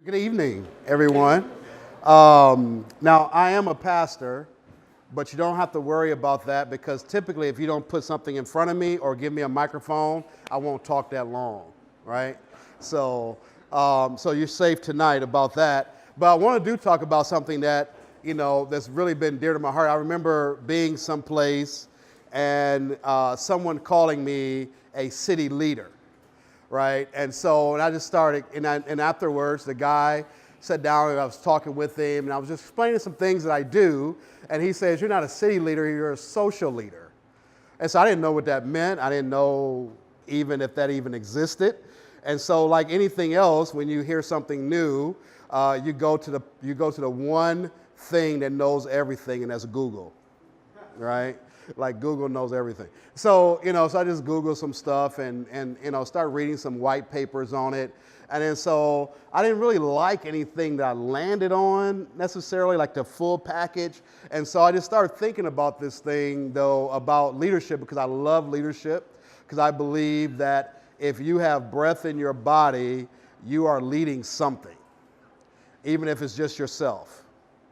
Good evening, everyone. Now, I am a pastor, but you don't have to worry about that because typically if you don't put something in front of me or give me a microphone, I won't talk that long, right? So you're safe tonight about that. But I want to talk about something that, that's really been dear to my heart. I remember being someplace and someone calling me a city leader. Right, and I just started, and afterwards, the guy sat down and I was talking with him, and I was just explaining some things that I do, and he says, "You're not a city leader, you're a social leader." And so I didn't know what that meant. I didn't know even if that even existed. And so, like anything else, when you hear something new, you go to the one thing that knows everything, and that's Google, right? Like Google knows everything. So I just Googled some stuff and start reading some white papers on it. And then so I didn't really like anything that I landed on necessarily, like the full package. And so I just started thinking about this thing, though, about leadership, because I love leadership, because I believe that if you have breath in your body, you are leading something, even if it's just yourself.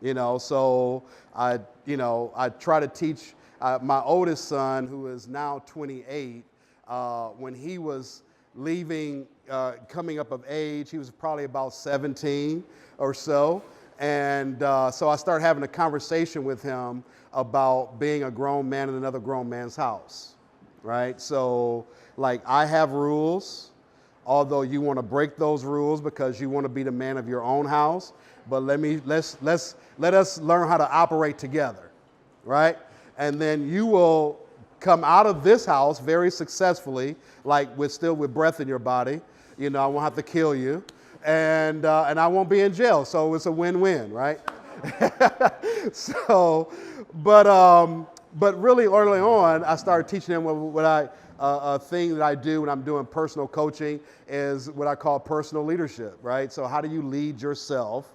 So I try to teach my oldest son, who is now 28, when he was leaving, coming up of age, he was probably about 17 or so. And so I started having a conversation with him about being a grown man in another grown man's house, right? So like I have rules, although you want to break those rules because you want to be the man of your own house. But let us learn how to operate together, right? And then you will come out of this house very successfully, like still with breath in your body. I won't have to kill you, and I won't be in jail. So it's a win-win, right? But really early on, I started teaching them a thing that I do when I'm doing personal coaching is what I call personal leadership, right? So how do you lead yourself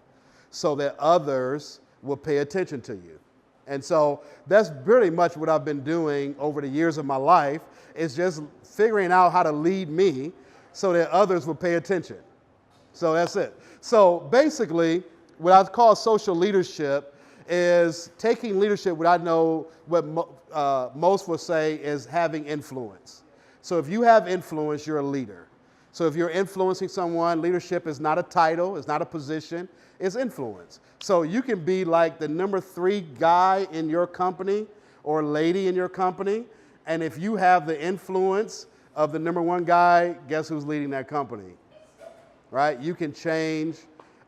so that others will pay attention to you? And so that's pretty much what I've been doing over the years of my life, is just figuring out how to lead me so that others will pay attention. So that's it. So basically, what I call social leadership is taking leadership, what I know what most will say is having influence. So if you have influence, you're a leader. So if you're influencing someone, leadership is not a title, it's not a position, it's influence. So you can be like the number 3 guy in your company or lady in your company, and if you have the influence of the number 1 guy, guess who's leading that company, right? You can change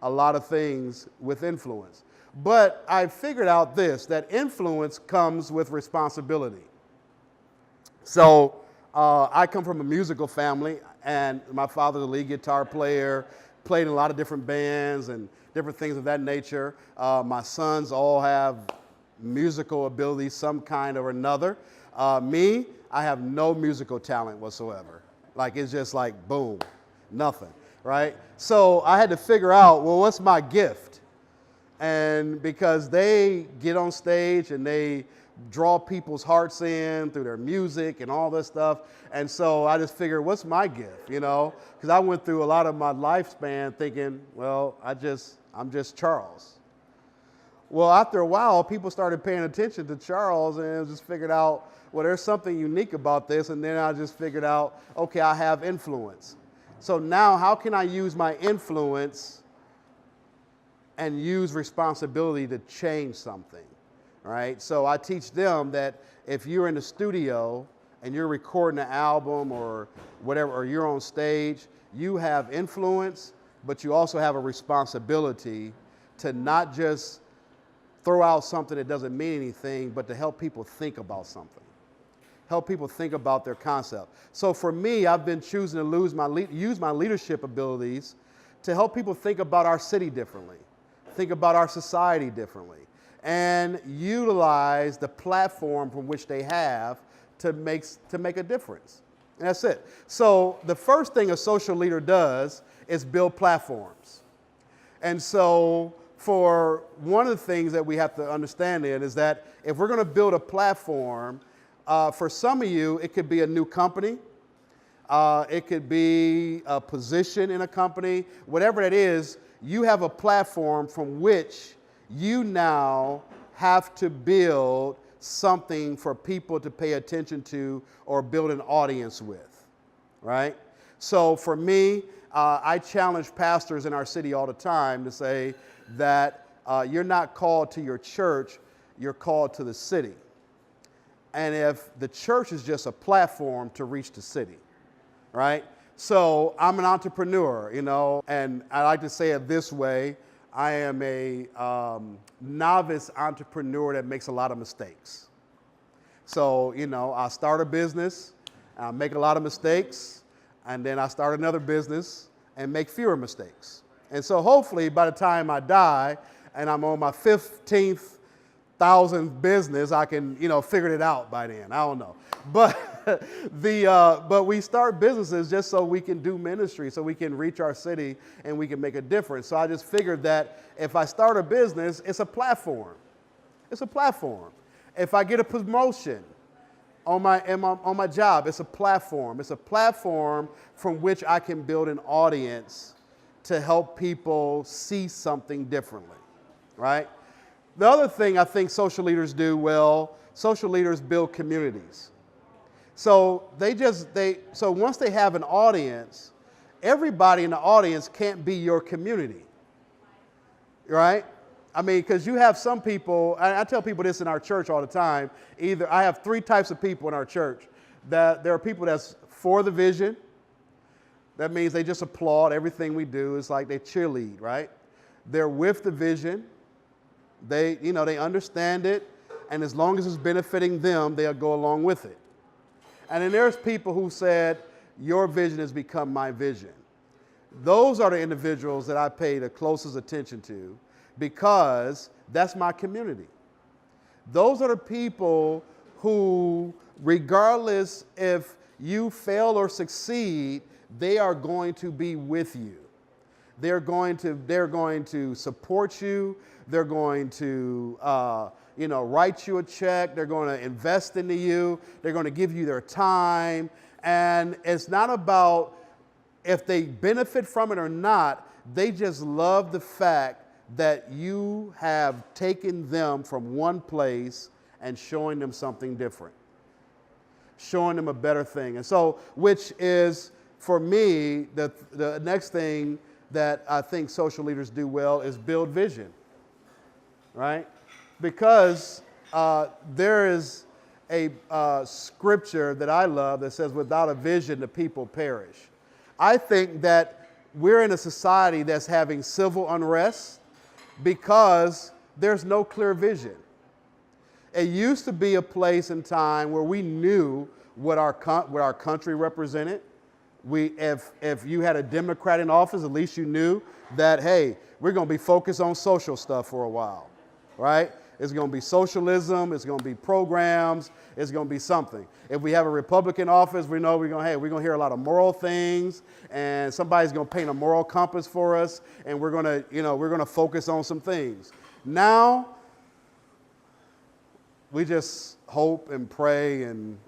a lot of things with influence. But I figured out that influence comes with responsibility. So I come from a musical family, and my father's a lead guitar player, played in a lot of different bands and different things of that nature. My sons all have musical abilities, some kind or another. Me, I have no musical talent whatsoever. Like, it's just like, boom, nothing, right? So I had to figure out, well, what's my gift? And because they get on stage and they draw people's hearts in through their music and all this stuff. And so I just figured, what's my gift, Because I went through a lot of my lifespan thinking, well, I'm just Charles. Well, after a while, people started paying attention to Charles, and I just figured out, well, there's something unique about this. And then I just figured out, okay, I have influence. So now how can I use my influence and use responsibility to change something? Right? So I teach them that if you're in the studio and you're recording an album or whatever, or you're on stage, you have influence, but you also have a responsibility to not just throw out something that doesn't mean anything, but to help people think about something. Help people think about their concept. So for me, I've been choosing to use my leadership abilities to help people think about our city differently, think about our society differently, and utilize the platform from which they have to make a difference. And that's it. So the first thing a social leader does is build platforms. And so for one of the things that we have to understand is that if we're going to build a platform, for some of you, it could be a new company. It could be a position in a company. Whatever it is, you have a platform from which you now have to build something for people to pay attention to or build an audience with, right? So for me, I challenge pastors in our city all the time to say that you're not called to your church, you're called to the city. And if the church is just a platform to reach the city, right? So I'm an entrepreneur, you know, and I like to say it this way. I am a novice entrepreneur that makes a lot of mistakes. So, you know, I start a business, I make a lot of mistakes, and then I start another business and make fewer mistakes. And so hopefully by the time I die and I'm on my 15th thousandth business, I can, you know, figure it out by then. I don't know. But but we start businesses just so we can do ministry, so we can reach our city and we can make a difference. So I just figured that if I start a business, it's a platform. It's a platform. If I get a promotion on my job, it's a platform. It's a platform from which I can build an audience to help people see something differently, right? The other thing I think social leaders do well, social leaders build communities. So so once they have an audience, everybody in the audience can't be your community, right? I mean, because you have some people, I tell people this in our church all the time, I have 3 types of people in our church. That there are people that's for the vision. That means they just applaud everything we do. It's like they cheerlead, right? They're with the vision. They understand it, and as long as it's benefiting them, they'll go along with it. And then there's people who said, your vision has become my vision. Those are the individuals that I pay the closest attention to because that's my community. Those are the people who, regardless if you fail or succeed, they are going to be with you. They're going to support you. They're going to, write you a check. They're going to invest into you. They're going to give you their time. And it's not about if they benefit from it or not. They just love the fact that you have taken them from one place and showing them something different, showing them a better thing. And so, which is, for me, the next thing that I think social leaders do well is build vision, right? Because there is a scripture that I love that says, without a vision, the people perish. I think that we're in a society that's having civil unrest because there's no clear vision. It used to be a place and time where we knew what our country represented. If you had a Democrat in office, at least you knew that, hey, we're going to be focused on social stuff for a while, right? It's going to be socialism. It's going to be programs. It's going to be something. If we have a Republican office, we know we're going to hear a lot of moral things, and somebody's going to paint a moral compass for us, and we're going to focus on some things. Now, we just hope and pray and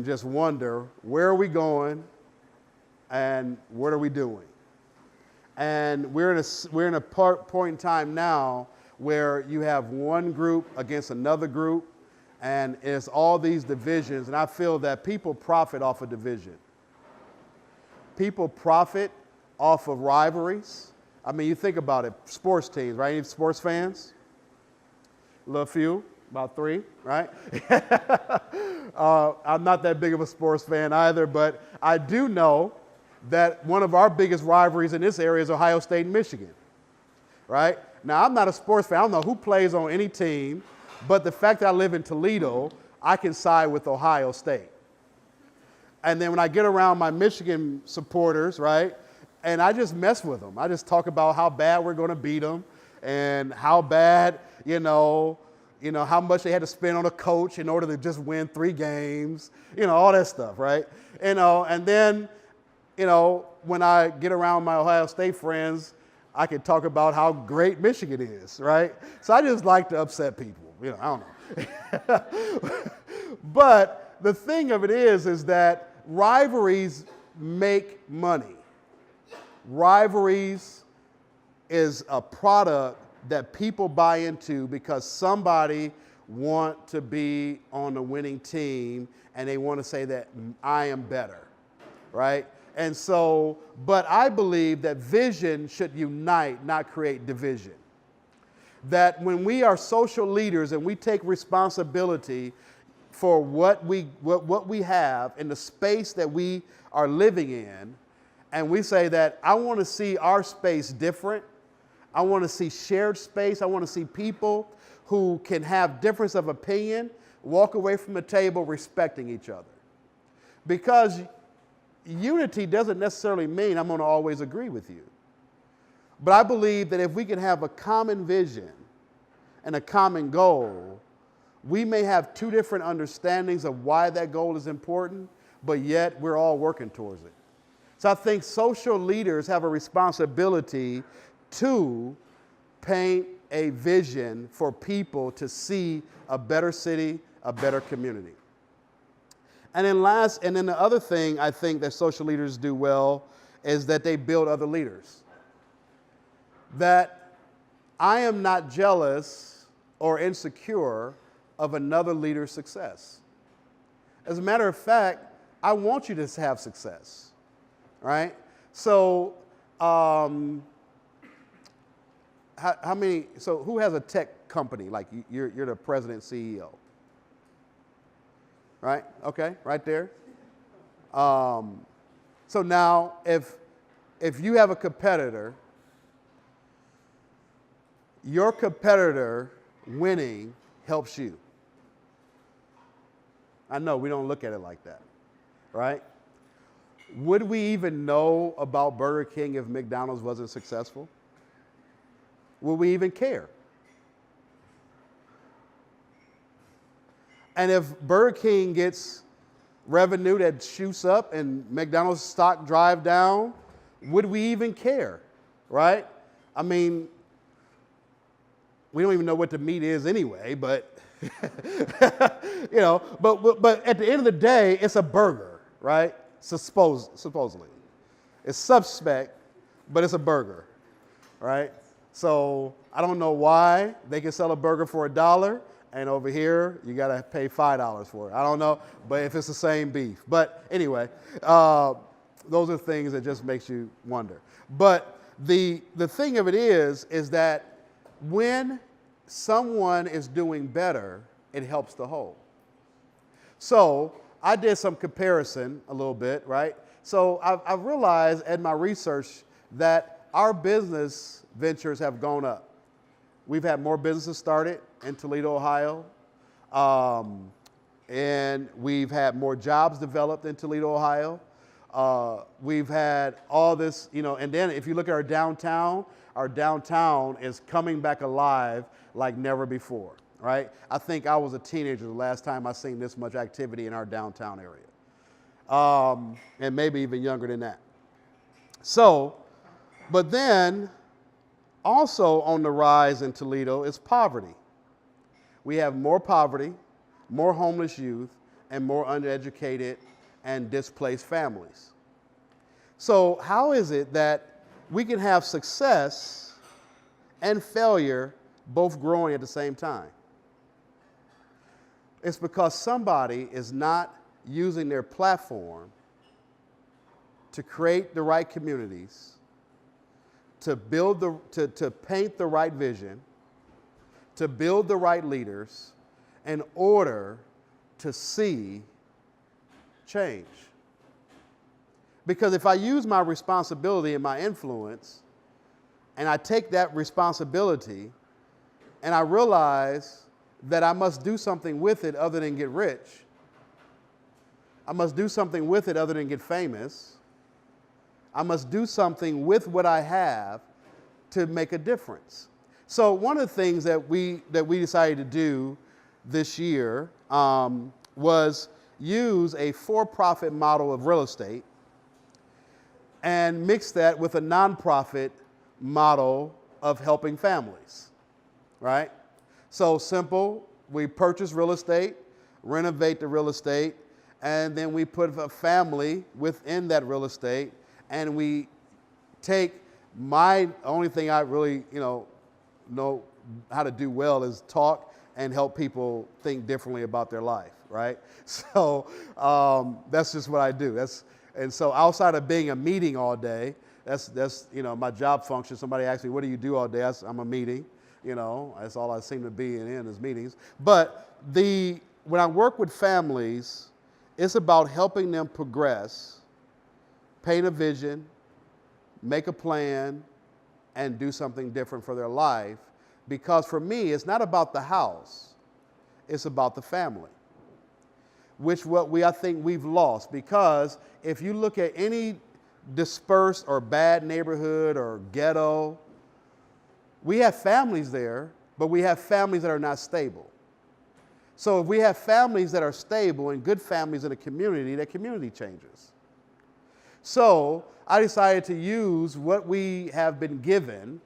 just wonder, where are we going and what are we doing? And we're in a point in time now where you have one group against another group, and it's all these divisions. And I feel that people profit off of division. People profit off of rivalries. I mean, you think about it, sports teams, right? Any sports fans? A little few, about 3, right? I'm not that big of a sports fan either, but I do know that one of our biggest rivalries in this area is Ohio State and Michigan, right? Now, I'm not a sports fan. I don't know who plays on any team, but the fact that I live in Toledo, I can side with Ohio State. And then when I get around my Michigan supporters, right, and I just mess with them. I just talk about how bad we're going to beat them and how bad, how much they had to spend on a coach in order to just win 3 games, all that stuff, right? And then, when I get around my Ohio State friends, I can talk about how great Michigan is, right? So I just like to upset people, I don't know. But the thing of it is that rivalries make money. Rivalries is a product that people buy into because somebody want to be on the winning team and they want to say that I am better, right? And so, but I believe that vision should unite, not create division. That when we are social leaders and we take responsibility for what we have in the space that we are living in, and we say that I want to see our space different, I want to see shared space, I want to see people who can have difference of opinion walk away from the table respecting each other. Because unity doesn't necessarily mean I'm going to always agree with you. But I believe that if we can have a common vision and a common goal, we may have two different understandings of why that goal is important, but yet we're all working towards it. So I think social leaders have a responsibility to paint a vision for people to see a better city, a better community. And then the other thing I think that social leaders do well is that they build other leaders. That I am not jealous or insecure of another leader's success. As a matter of fact, I want you to have success, right? So, so who has a tech company? Like you're the president, CEO. Right? Okay, right there. So now if you have a competitor, your competitor winning helps you. I know we don't look at it like that, right? Would we even know about Burger King if McDonald's wasn't successful? Would we even care? And if Burger King gets revenue that shoots up and McDonald's stock drive down, would we even care, right? I mean, we don't even know what the meat is anyway, but you know, but at the end of the day, it's a burger, right? Supposedly. It's suspect, but it's a burger, right? So I don't know why they can sell a burger for $1 and over here you got to pay $5 for it. I don't know, but if it's the same beef. But anyway, those are things that just makes you wonder. But the thing of it is that when someone is doing better, it helps the whole. So I did some comparison a little bit, right? So I've realized in my research that our business ventures have gone up. We've had more businesses started in Toledo, Ohio, and we've had more jobs developed in Toledo, Ohio. We've had all this, you know, and then if you look at our downtown is coming back alive like never before, right? I think I was a teenager the last time I seen this much activity in our downtown area, and maybe even younger than that. So, but then also on the rise in Toledo is poverty. We have more poverty, more homeless youth, and more uneducated and displaced families. So how is it that we can have success and failure both growing at the same time? It's because somebody is not using their platform to create the right communities, to paint the right vision, to build the right leaders in order to see change. Because if I use my responsibility and my influence, and I take that responsibility, and I realize that I must do something with it other than get rich, I must do something with it other than get famous, I must do something with what I have to make a difference. So one of the things that we decided to do this year was use a for-profit model of real estate and mix that with a nonprofit model of helping families, right? So simple, we purchase real estate, renovate the real estate, and then we put a family within that real estate, and we take my only thing I really, know how to do well is talk and help people think differently about their life, right? So that's just what I do. And so outside of being a meeting all day, that's my job function. Somebody asks me, what do you do all day? I'm a meeting. That's all I seem to be in is meetings. But when I work with families, it's about helping them progress, paint a vision, make a plan, and do something different for their life. Because for me, it's not about the house, it's about the family, which I think we've lost. Because if you look at any dispersed or bad neighborhood or ghetto, we have families there, but we have families that are not stable. So if we have families that are stable and good families in a community, that community changes. So I decided to use what we have been given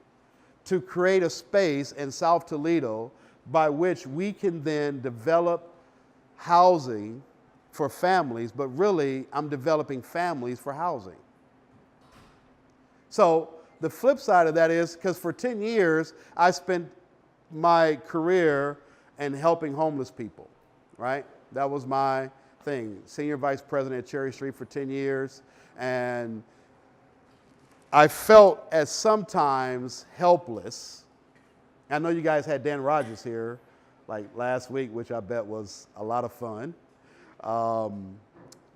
to create a space in South Toledo by which we can then develop housing for families, but really I'm developing families for housing. So the flip side of that is, because for 10 years, I spent my career in helping homeless people, right? That was my thing. Senior vice president at Cherry Street for 10 years. And I felt at sometimes helpless. I know you guys had Dan Rogers here like last week, which I bet was a lot of fun,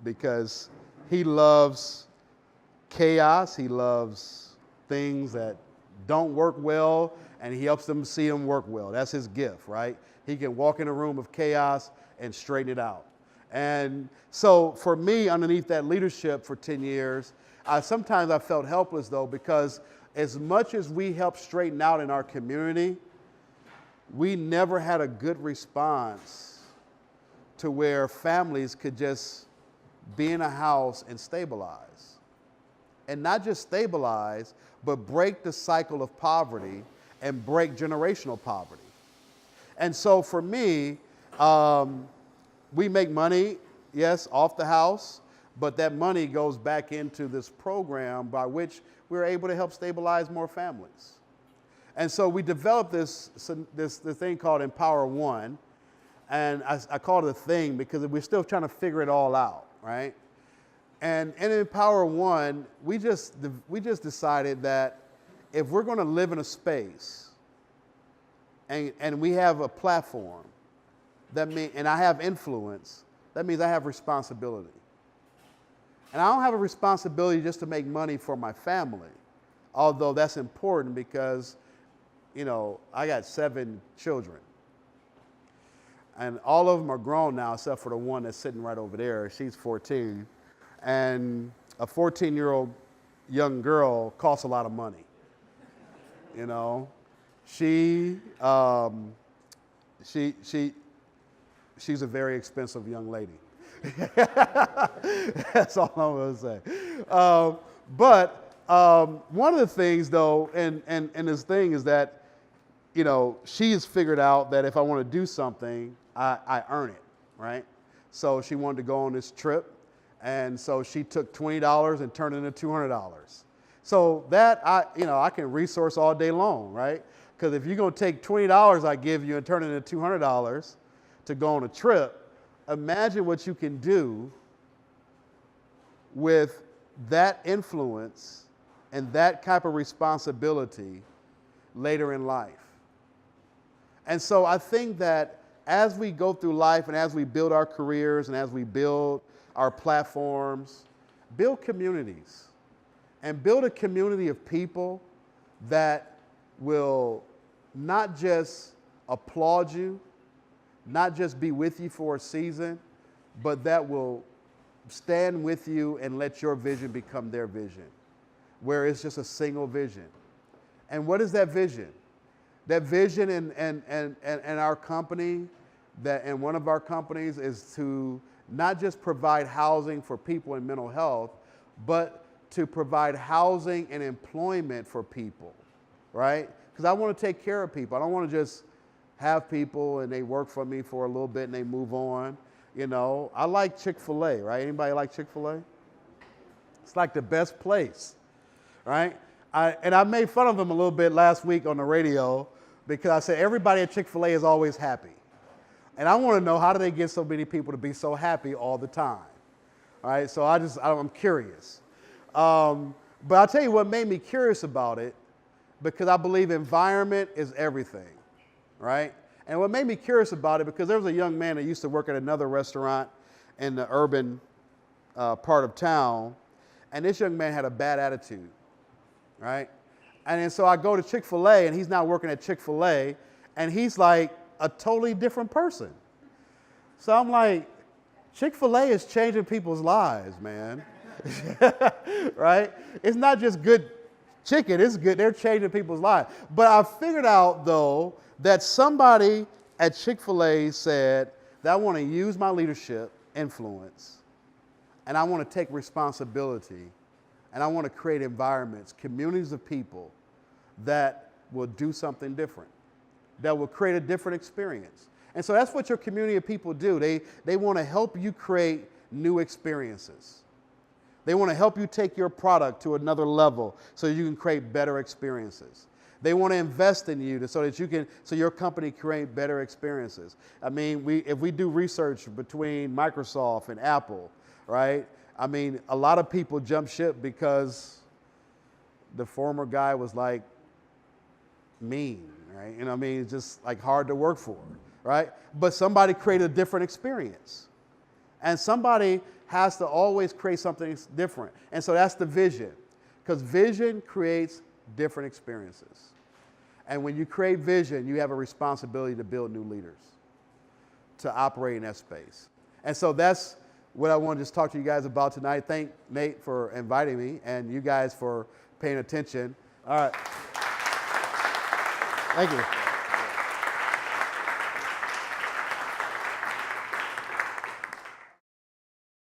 because he loves chaos. He loves things that don't work well, and he helps them see them work well. That's his gift, right? He can walk in a room of chaos and straighten it out. And so for me, underneath that leadership for 10 years, sometimes I felt helpless, though, because as much as we helped straighten out in our community, we never had a good response to where families could just be in a house and stabilize. And not just stabilize, but break the cycle of poverty and break generational poverty. And so for me, we make money, yes, off the house, but that money goes back into this program by which we're able to help stabilize more families. And so we developed this thing called Empower One, and I call it a thing because we're still trying to figure it all out, right? And in Empower One, we just decided that if we're going to live in a space and we have a platform, and I have influence, that means I have responsibility. And I don't have a responsibility just to make money for my family, although that's important because, I got 7 children. And all of them are grown now, except for the one that's sitting right over there. She's 14. And a 14-year-old young girl costs a lot of money. She's a very expensive young lady. That's all I'm going to say. But one of the things, though, and this thing is that, she has figured out that if I want to do something, I earn it, right? So she wanted to go on this trip, and so she took $20 and turned it into $200. So that, I can resource all day long, right? Because if you're going to take $20 I give you and turn it into $200 to go on a trip, imagine what you can do with that influence and that type of responsibility later in life. And so I think that as we go through life and as we build our careers and as we build our platforms, build communities and build a community of people that will not just applaud you, not just be with you for a season, but that will stand with you and let your vision become their vision, where it's just a single vision. And what is that vision? That vision in our company, in one of our companies, is to not just provide housing for people in mental health, but to provide housing and employment for people, right? Because I want to take care of people. I don't want to just have people and they work for me for a little bit and they move on. You know, I like Chick-fil-A, right? Anybody like Chick-fil-A? It's like the best place, right? I made fun of them a little bit last week on the radio because I said everybody at Chick-fil-A is always happy. And I want to know, how do they get so many people to be so happy all the time? All right, so I'm curious. But I'll tell you what made me curious about it, because I believe environment is everything, right? And what made me curious about it, because there was a young man that used to work at another restaurant in the urban part of town, and this young man had a bad attitude, right? And then so I go to Chick-fil-A, and he's now working at Chick-fil-A, and he's like a totally different person. So I'm like, Chick-fil-A is changing people's lives, man. Right? It's not just good chicken, it's good. They're changing people's lives. But I figured out, though, that somebody at Chick-fil-A said that I want to use my leadership influence, and I want to take responsibility, and I want to create environments, communities of people that will do something different, that will create a different experience. And so that's what your community of people do. They want to help you create new experiences. They want to help you take your product to another level so you can create better experiences. They want to invest in you so your company create better experiences. I mean, if we do research between Microsoft and Apple, right? I mean, a lot of people jump ship because the former guy was like mean, right? You know what I mean? It's just like hard to work for, right? But somebody created a different experience. And somebody has to always create something different. And so that's the vision, because vision creates different experiences. And when you create vision, you have a responsibility to build new leaders, to operate in that space. And so that's what I wanted to just talk to you guys about tonight. Thank Nate for inviting me, and you guys for paying attention. All right. Thank you.